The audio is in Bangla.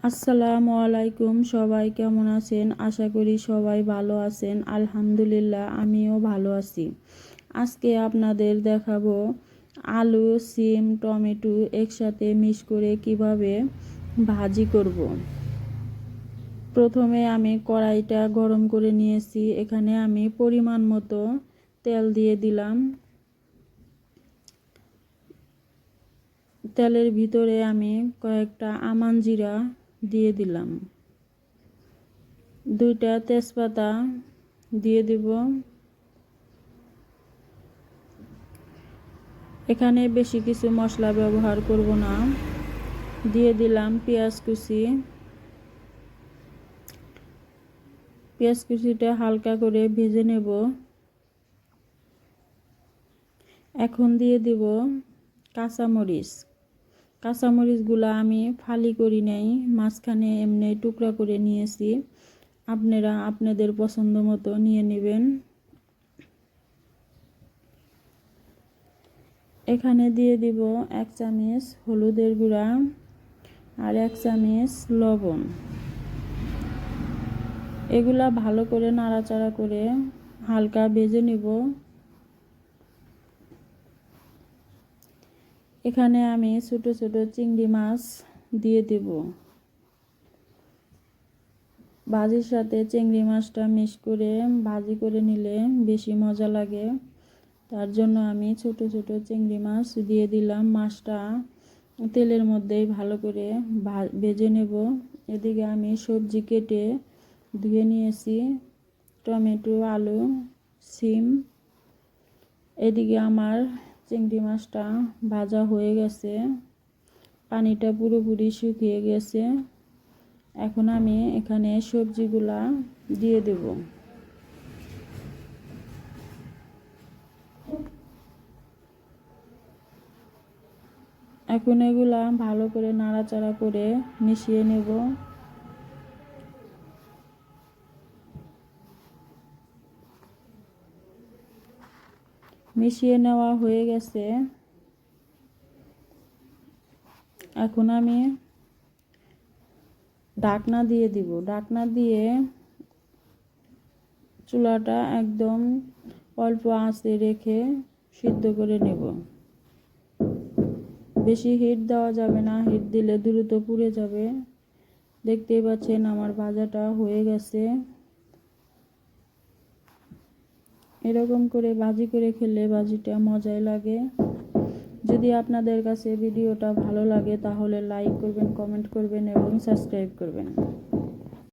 আসসালামু আলাইকুম। সবাই কেমন আছেন? আশা করি সবাই ভালো আছেন। আলহামদুলিল্লাহ আমিও ভালো আছি। আজকে আপনাদের দেখাবো আলু, সিম, টমেটো একসাথে মিক্স করে কিভাবে ভাজি করব। প্রথমে আমি কড়াইটা গরম করে নিয়েছি। এখানে আমি পরিমাণ মতো তেল দিয়ে দিলাম। তেলের ভিতরে আমি কয়েকটা আমান জিরা দিয়ে দিলাম, 2টা তেজপাতা দিয়ে দিব। এখানে বেশি কিছু মশলা ব্যবহার করব না। দিয়ে দিলাম পেঁয়াজ কুচি। পেঁয়াজ কুচিটা হালকা করে ভেজে নেব। এখন দিয়ে দিব কাঁচামরিচ। কাঁচামরিচগুলো আমি ফালি করি নাই, মাঝখানে এমনি টুকরা করে নিয়েছি। আপনারা আপনাদের পছন্দ মতো নিয়ে নেবেন। এখানে দিয়ে দিব 1 চামচ হলুদের গুঁড়া আর 1 চামচ লবণ। এগুলা ভালো করে নাড়াচাড়া করে হালকা ভেজে নেব। এখানে আমি ছোট ছোট চিংড়ি মাছ দিয়ে দেব। ভাজির সাথে চিংড়ি মাছটা মিক্স করে ভাজি করে নিলে বেশি মজা লাগে। তার জন্য আমি ছোট ছোট চিংড়ি মাছ দিয়ে দিলাম। মাছটা তেলের মধ্যেই ভালো করে ভেজে নেব। এদিকে আমি সবজি কেটে ধুয়ে নিয়েছি, টমেটো, আলু, সিম। এদিকে আমার চিংড়ি মাছটা ভাজা হয়ে গেছে, পানিটা পুরোপুরি শুকিয়ে গেছে। এখন আমি এখানে সবজিগুলা দিয়ে দেব। এখন এগুলা ভালো করে নাড়াচাড়া করে মিশিয়ে নেব। মিশিয়ে নেওয়া হয়ে গেছে। এখন আমি ঢাকনা দিয়ে দিব। ঢাকনা দিয়ে চুলাটা একদম অল্প আঁচে রেখে সিদ্ধ করে নেব। বেশি হিট দেওয়া যাবে না, হিট দিলে দ্রুত পুড়ে যাবে। দেখতেই পাচ্ছেন আমার ভাজাটা হয়ে গেছে। এরকম করে ভাজি করে খেলে ভাজিটা মজাই লাগে। যদি আপনাদের কাছে ভিডিওটা ভালো লাগে তাহলে লাইক করবেন, কমেন্ট করবেন এবং সাবস্ক্রাইব করবেন।